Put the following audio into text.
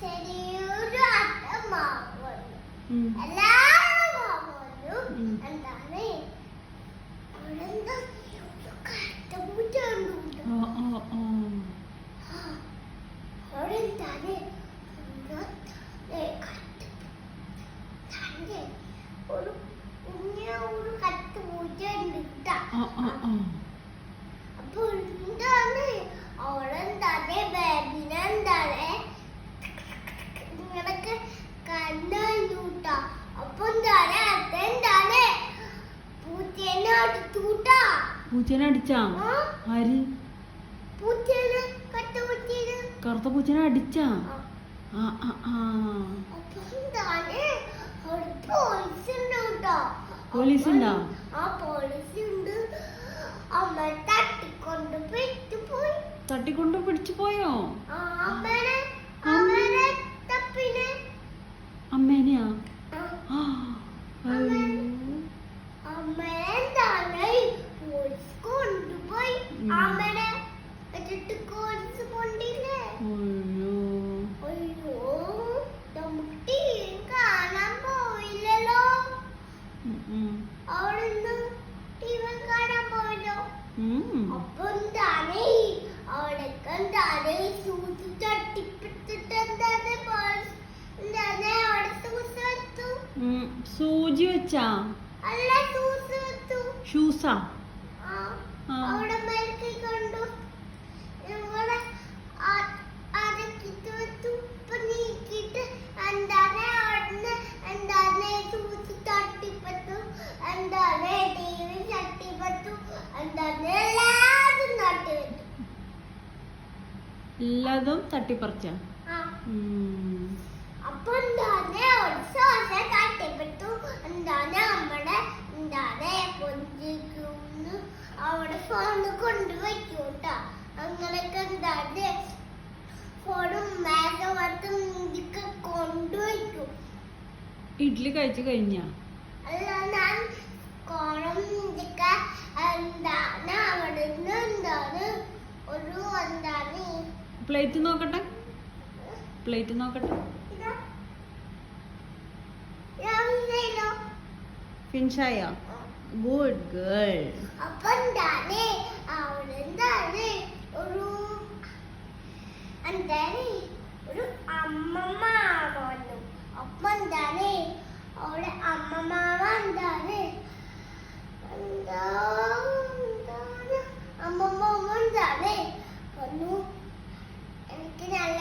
ചെറിയൊരു എല്ലാ എന്താണ് ഒരു ഒരു കത്ത് പൂച്ച ഉണ്ട്. അപ്പൊ എന്താണ് അവളെന്താണ് ബേബിനെന്താണ് നിങ്ങളൊക്കെ കണ്ടൂട്ടാ. അപ്പൊ എന്താണ് അതെന്താണ് പൂച്ചേനെ അടിച്ചൂട്ടാ. പൂച്ചേനെ അടിച്ചാ? ആര്? പൂച്ചേനെ കറുത്ത പൂച്ചേനെ അടിച്ചാ? പോലീസ് ഉണ്ടോ? തട്ടിക്കൊണ്ട് പിടിച്ചു പോയോ? അമ്മേനെയാ? സൂചി വെച്ചാ? ഷൂസാ? എല്ലാതും തട്ടിപ്പറിച്ച? അപ്പൊ എന്താണ് തട്ടിപ്പെട്ടു എന്താണ് നമ്മുടെ എന്താണ് പൊഞ്ചിക്കുന്നു അവിടെ ഫോണ് കൊണ്ടുവയ്ക്കൂട്ടാ. അങ്ങനൊക്കെ എന്താണ് ഫോണും മേഘവട്ടും ഇതൊക്കെ കൊണ്ടുവയ്ക്കും. ഇഡ്ഡലി കഴിച്ചു കഴിഞ്ഞാ? അല്ല ഞാൻ കോണം ഇതൊക്കെ എന്താണ് അവിടെ നിന്ന് എന്താണ് ഒരു എന്താണ് പ്ലേറ്റ് നോക്കട്ടെ, പ്ലേറ്റ് നോക്കട്ടെ. ഫിനിഷായോ? Good girl. അപ്പൊ എന്താണ് അവിടെ എന്താണ് ഒരു എന്താണ് ഒരു അമ്മമ്മ വന്നു. അപ്പൊ എന്താണ് അവിടെ അമ്മമാവ എന്താണ് അമ്മമ്മ എന്താണ് വന്നു. എനിക്ക് നല്ല